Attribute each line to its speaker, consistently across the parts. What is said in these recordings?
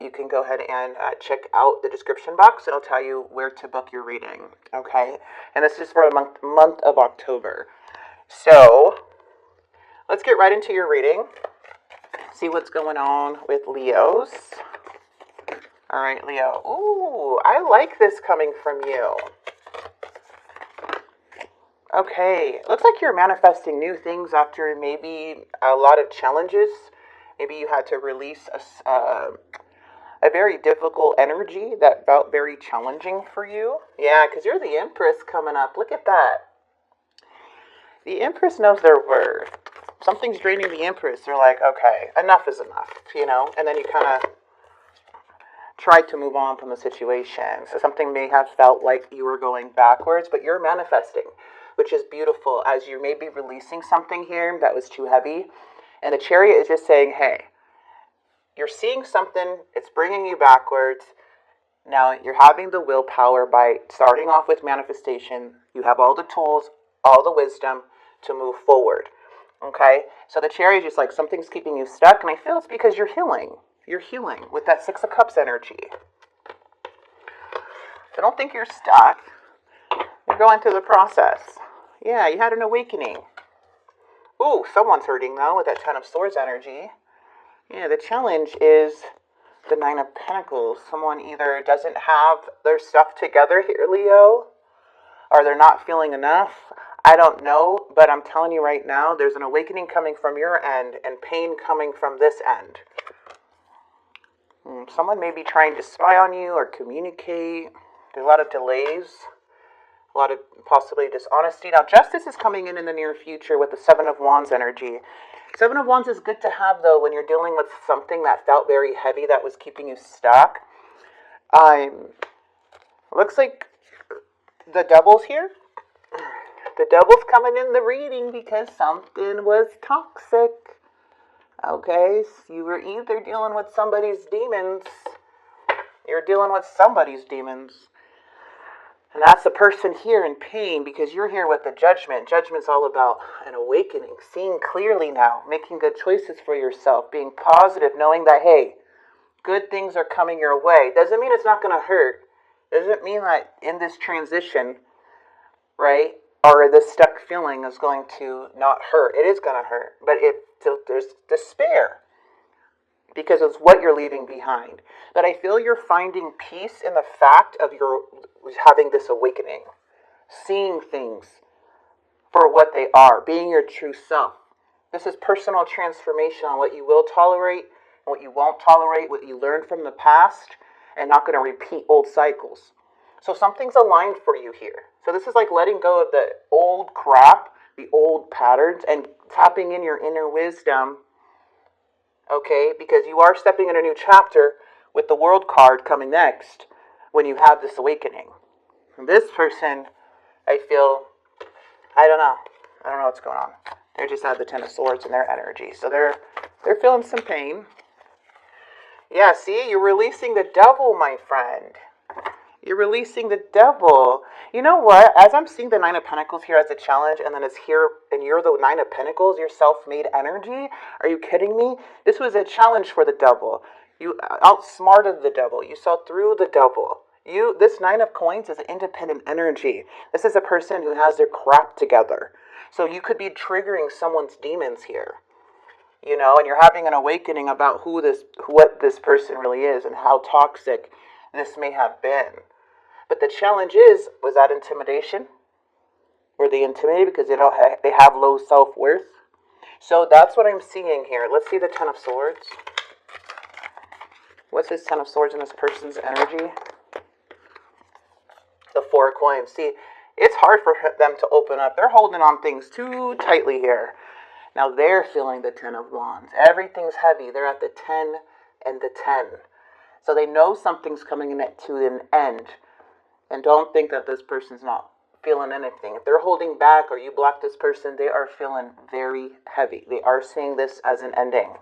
Speaker 1: you can go ahead and check out the description box. It'll tell you where to book your reading, okay? And this is for a month of October. So let's get right into your reading. See what's going on with Leos. All right, Leo. Ooh, I like this coming from you. Okay, looks like you're manifesting new things after maybe a lot of challenges. Maybe you had to release a very difficult energy that felt very challenging for you. Yeah, because you're the Empress coming up. Look at that. The Empress knows their worth. Something's draining the Empress. They're like, okay, enough is enough, you know? And then you kind of try to move on from the situation. So something may have felt like you were going backwards, but you're manifesting, which is beautiful, as you may be releasing something here that was too heavy. And the Chariot is just saying, hey, you're seeing something, it's bringing you backwards. Now you're having the willpower by starting off with manifestation. You have all the tools, all the wisdom to move forward. Okay? So the Chariot is just like something's keeping you stuck, and I feel it's because you're healing. You're healing with that Six of Cups energy. I don't think you're stuck. You're going through the process. Yeah, you had an awakening. Ooh, someone's hurting though with that Ten of Swords energy. Yeah, the challenge is the Nine of Pentacles. Someone either doesn't have their stuff together here, Leo, or they're not feeling enough. I don't know, but I'm telling you right now, there's an awakening coming from your end and pain coming from this end. Someone may be trying to spy on you or communicate. There's a lot of delays, a lot of possibly dishonesty. Now, justice is coming in the near future with the Seven of Wands energy. Seven of Wands is good to have, though, when you're dealing with something that felt very heavy that was keeping you stuck. Looks like the Devil's here. The Devil's coming in the reading because something was toxic. Okay, so you were either dealing with somebody's demons, you're dealing with somebody's demons. And that's the person here in pain because you're here with the Judgment. Judgment's all about an awakening, seeing clearly now, making good choices for yourself, being positive, knowing that, hey, good things are coming your way. Doesn't mean it's not going to hurt. Doesn't mean that in this transition, right, or this stuck feeling is going to not hurt. It is going to hurt, but there's despair because it's what you're leaving behind. But I feel you're finding peace in the fact of your having this awakening, seeing things for what they are, being your true self. This is personal transformation on what you will tolerate, what you won't tolerate, what you learned from the past, and not going to repeat old cycles. So something's aligned for you here. So this is like letting go of the old crap, the old patterns, and tapping in your inner wisdom, okay? Because you are stepping in a new chapter with the World card coming next when you have this awakening. And this person, I feel, I don't know what's going on. They just had the Ten of Swords in their energy. So they're feeling some pain. Yeah, see, you're releasing the Devil, my friend. You're releasing the Devil. You know what? As I'm seeing the Nine of Pentacles here as a challenge, and then it's here, and you're the Nine of Pentacles, your self-made energy. Are you kidding me? This was a challenge for the Devil. You outsmarted the Devil. You saw through the Devil. This Nine of Coins is an independent energy. This is a person who has their crap together. So you could be triggering someone's demons here. You know, and you're having an awakening about what this person really is and how toxic this may have been. But the challenge was that intimidation? Were they intimidated because they have low self-worth? So that's what I'm seeing here. Let's see the Ten of Swords. What's this Ten of Swords in this person's energy? The Four of Coins. See, it's hard for them to open up. They're holding on things too tightly here. Now they're feeling the Ten of Wands. Everything's heavy. They're at the 10 and the 10. So they know something's coming in to an end. And don't think that this person's not feeling anything. If they're holding back or you block this person, they are feeling very heavy. They are seeing this as an ending.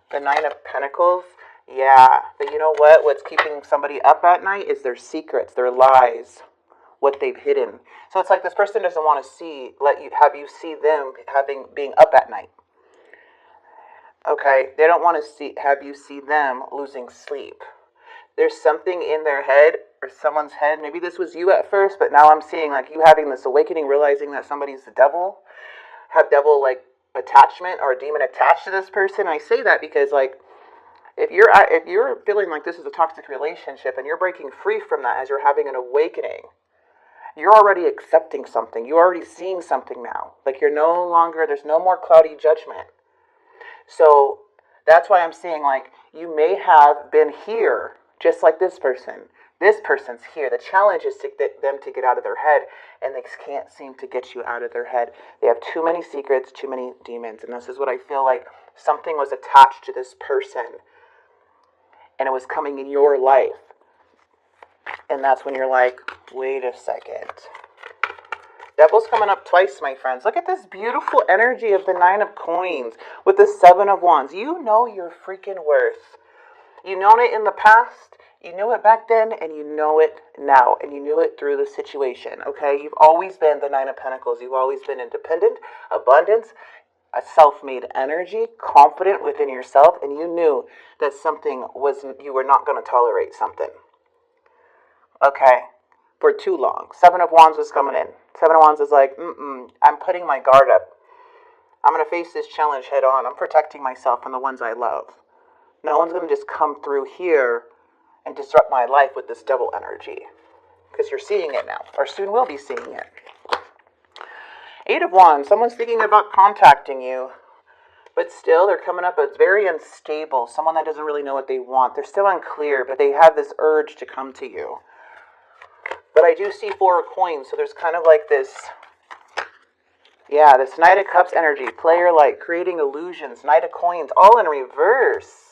Speaker 1: The Nine of Pentacles. Yeah. But you know what? What's keeping somebody up at night is their secrets, their lies, what they've hidden. So it's like this person doesn't want to have you see them being up at night. Okay, they don't want to have you see them losing sleep. There's something in their head or someone's head. Maybe this was you at first, but now I'm seeing like you having this awakening, realizing that somebody's the devil, have devil like attachment or a demon attached to this person. And I say that because like if you're feeling like this is a toxic relationship and you're breaking free from that as you're having an awakening, you're already accepting something. You're already seeing something now. Like you're no longer, there's no more cloudy judgment. So that's why I'm saying like you may have been here just like this person. This person's here. The challenge is to get them to get out of their head, and they can't seem to get you out of their head. They have too many secrets, too many demons, and this is what I feel like something was attached to this person, and it was coming in your life. And that's when you're like, wait a second. Devil's coming up twice, my friends. Look at this beautiful energy of the 9 of coins with the 7 of wands. You know your freaking worth. You known it in the past, you knew it back then, and you know it now. And you knew it through the situation, okay? You've always been the 9 of pentacles. You've always been independent, abundance, a self-made energy, confident within yourself. And you knew that you were not going to tolerate something. Okay? For too long. 7 of wands was coming in. 7 of wands is like, I'm putting my guard up. I'm going to face this challenge head on. I'm protecting myself and the ones I love. No one's going to just come through here and disrupt my life with this double energy. Because you're seeing it now, or soon will be seeing it. 8 of wands, someone's thinking about contacting you. But still, they're coming up as very unstable. Someone that doesn't really know what they want. They're still unclear, but they have this urge to come to you. But I do see 4 of coins, so there's kind of like this, this Knight of Cups energy. Player like, creating illusions, Knight of Coins, all in reverse.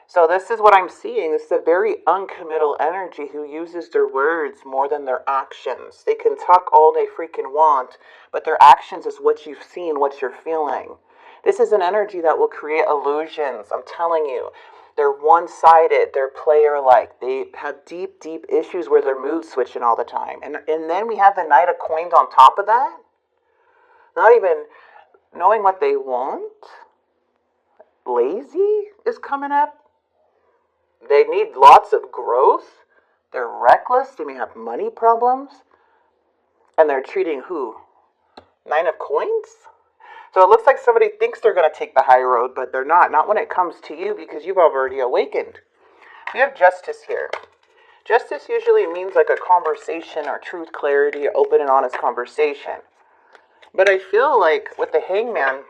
Speaker 1: So this is what I'm seeing. This is a very uncommittal energy who uses their words more than their actions. They can talk all they freaking want, but their actions is what you've seen, what you're feeling. This is an energy that will create illusions, I'm telling you. They're one-sided, they're player-like. They have deep, deep issues where they're mood switching all the time. And then we have the Knight of Coins on top of that. Not even knowing what they want. Lazy is coming up. They need lots of growth. They're reckless. They may have money problems. And they're treating who? 9 of coins? So it looks like somebody thinks they're going to take the high road, but they're not. Not when it comes to you, because you've already awakened. We have justice here. Justice usually means like a conversation or truth, clarity, open and honest conversation. But I feel like with the hangman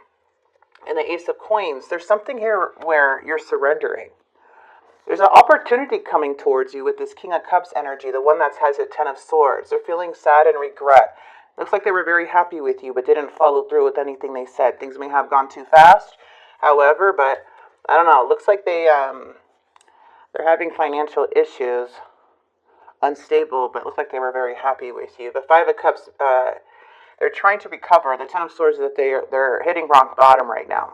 Speaker 1: and the ace of coins, there's something here where you're surrendering. There's an opportunity coming towards you with this King of Cups energy, the one that has a 10 of swords. They're feeling sad and regret. Looks like they were very happy with you, but didn't follow through with anything they said. Things may have gone too fast, however, but I don't know. It looks like they're having financial issues, unstable, but it looks like they were very happy with you. The 5 of Cups, they're trying to recover. The 10 of swords is that they're hitting rock bottom right now.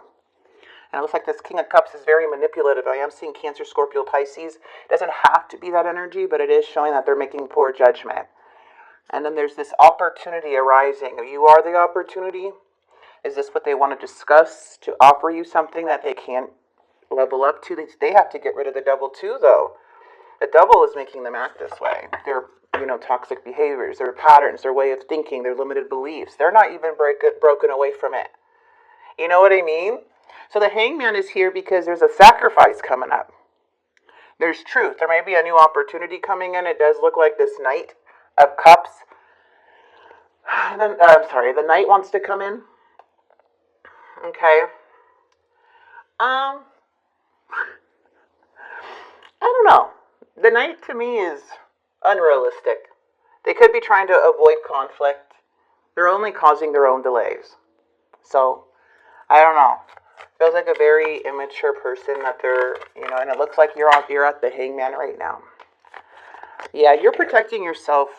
Speaker 1: And it looks like this King of Cups is very manipulative. I am seeing Cancer, Scorpio, Pisces. It doesn't have to be that energy, but it is showing that they're making poor judgment. And then there's this opportunity arising. You are the opportunity. Is this what they want to discuss to offer you something that they can't level up to? They have to get rid of the devil too, though. The devil is making them act this way. Their toxic behaviors, their patterns, their way of thinking, their limited beliefs. They're not even broken away from it. You know what I mean? So the hangman is here because there's a sacrifice coming up. There's truth. There may be a new opportunity coming in. It does look like this Knight of Cups. The Knight wants to come in. Okay. I don't know. The Knight to me is unrealistic. They could be trying to avoid conflict. They're only causing their own delays. So, I don't know. Feels like a very immature person that they're, and it looks like you're at the hangman right now. Yeah, you're protecting yourself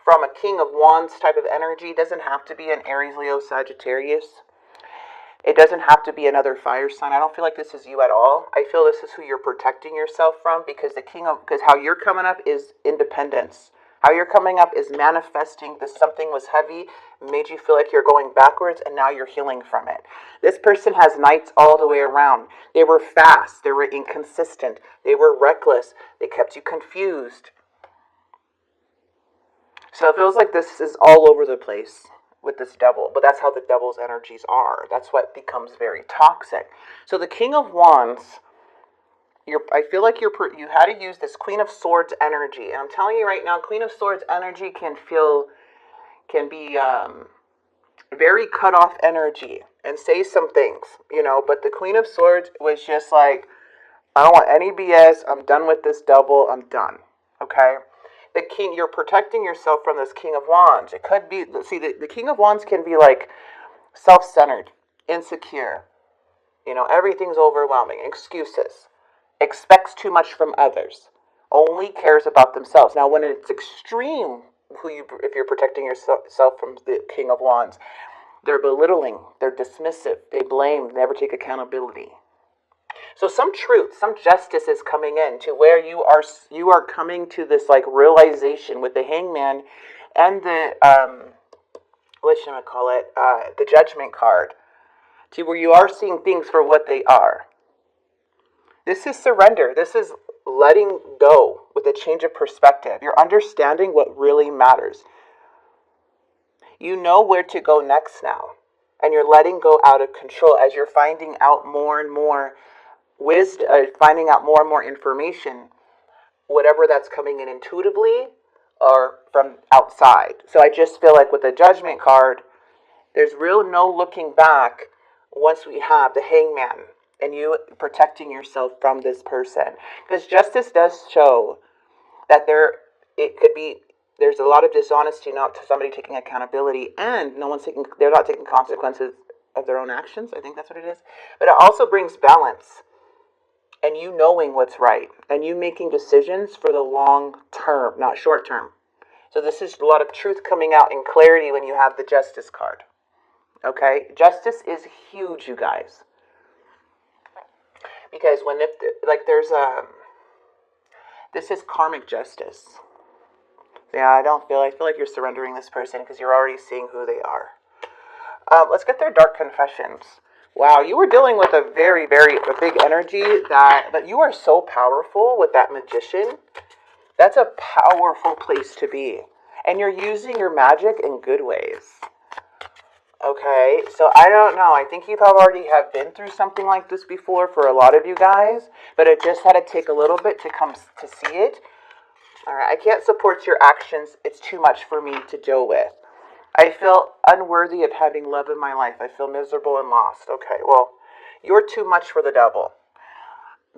Speaker 1: from a King of Wands type of energy. It doesn't have to be an Aries, Leo, Sagittarius. It doesn't have to be another fire sign. I don't feel like this is you at all. I feel this is who you're protecting yourself from, because because how you're coming up is independence, How you're coming up is manifesting that something was heavy, made you feel like you're going backwards, and now you're healing from it. This person has nights all the way around. They were fast. They were inconsistent. They were reckless. They kept you confused. So it feels like this is all over the place with this devil, but that's how the devil's energies are. That's what becomes very toxic. So the King of Wands, I feel like you had to use this Queen of Swords energy. And I'm telling you right now, Queen of Swords energy can be very cut off energy and say some things, but the Queen of Swords was just like, I don't want any BS. I'm done with this double. I'm done. Okay? The king, you're protecting yourself from this King of Wands. It could be, see, the King of Wands can be like self-centered, insecure. Everything's overwhelming. Excuses. Expects too much from others. Only cares about themselves. Now, when it's extreme, if you're protecting yourself from the King of Wands, they're belittling, they're dismissive, they blame, never take accountability. So some truth, some justice is coming in to where you are coming to this like realization with the Hangman and the the Judgment card, to where you are seeing things for what they are. This is surrender. This is letting go with a change of perspective. You're understanding what really matters. You know where to go next now. And you're letting go out of control as you're finding out more and more wisdom, finding out more and more information, whatever that's coming in intuitively or from outside. So I just feel like with the Judgment card, there's real no looking back once we have the Hangman and you protecting yourself from this person. Because justice does show that there's a lot of dishonesty, not to somebody taking accountability, and they're not taking consequences of their own actions. I think that's what it is. But it also brings balance, and you knowing what's right, and you making decisions for the long term, not short term. So this is a lot of truth coming out in clarity when you have the Justice card. Okay? Justice is huge, you guys. Because this is karmic justice. Yeah, I feel like you're surrendering this person because you're already seeing who they are. Let's get their dark confessions. Wow, you were dealing with a very, very big energy but you are so powerful with that Magician. That's a powerful place to be. And you're using your magic in good ways. Okay, so I don't know. I think you already have been through something like this before for a lot of you guys, but it just had to take a little bit to come to see it. All right, I can't support your actions. It's too much for me to deal with. I feel unworthy of having love in my life. I feel miserable and lost. Okay, well, you're too much for the devil.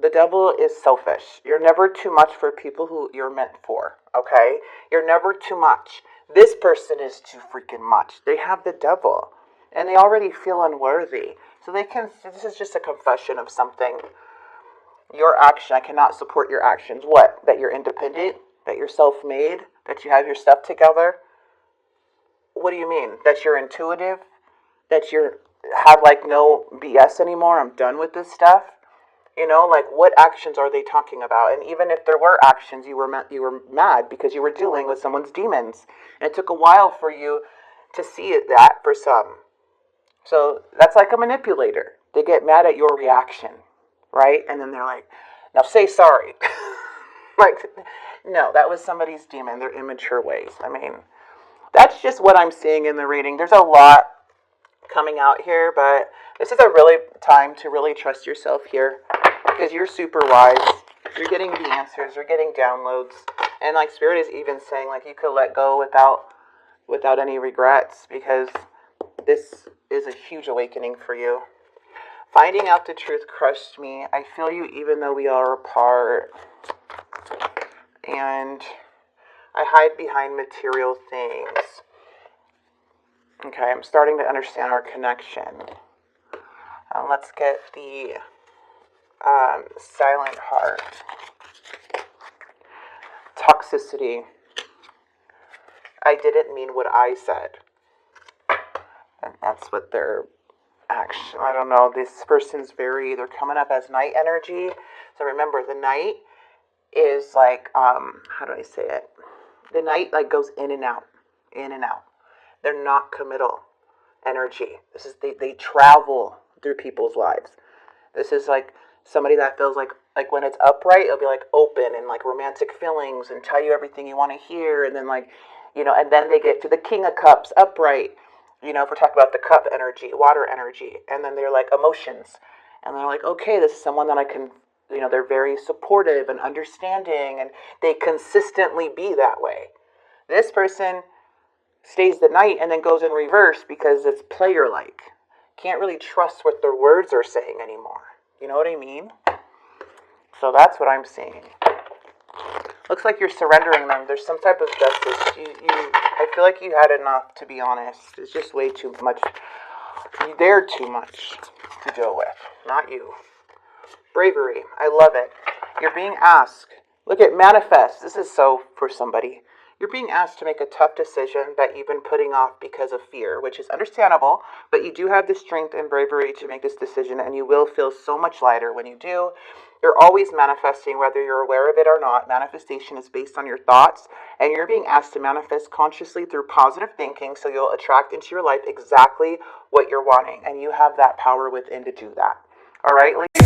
Speaker 1: The devil is selfish. You're never too much for people who you're meant for, okay? You're never too much. This person is too freaking much. They have the devil, and they already feel unworthy. So this is just a confession of something. Your action, I cannot support your actions. What? That you're independent? That you're self-made? That you have your stuff together? What do you mean? That you're intuitive? That you have no BS anymore? I'm done with this stuff? What actions are they talking about? And even if there were actions, you were mad because you were dealing with someone's demons. And it took a while for you to see that for some. So that's like a manipulator. They get mad at your reaction, right? And then they're like, now say sorry. No, that was somebody's demon, their immature ways. I mean, that's just what I'm seeing in the reading. There's a lot coming out here, but this is a really time to really trust yourself here because you're super wise. You're getting the answers. You're getting downloads. And Spirit is even saying you could let go without any regrets because this is a huge awakening for you. Finding out the truth crushed me. I feel you even though we are apart. And I hide behind material things. Okay, I'm starting to understand our connection. Let's get the silent heart. Toxicity. I didn't mean what I said. And that's what they're actually, I don't know, this person's they're coming up as night energy. So remember, the night is how do I say it? The Knight like goes in and out, in and out. They're not committal energy. This is they travel through people's lives. This is like somebody that feels like when it's upright, it'll be like open and like romantic feelings and tell you everything you want to hear, and then like, and then they get to the King of Cups upright. If we're talking about the cup energy, water energy, and then they're like emotions, and they're like, okay, this is someone that I can, they're very supportive and understanding, and they consistently be that way. This person stays the Knight and then goes in reverse because it's player-like. Can't really trust what their words are saying anymore. You know what I mean? So that's what I'm seeing. Looks like you're surrendering them. There's some type of justice. I feel like you had enough, to be honest. It's just way too much. They're too much to deal with, not you. Bravery. I love it. You're being asked. Look at manifest. This is so for somebody. You're being asked to make a tough decision that you've been putting off because of fear, which is understandable, but you do have the strength and bravery to make this decision, and you will feel so much lighter when you do. You're always manifesting, whether you're aware of it or not. Manifestation is based on your thoughts, and you're being asked to manifest consciously through positive thinking, so you'll attract into your life exactly what you're wanting, and you have that power within to do that. All right, ladies?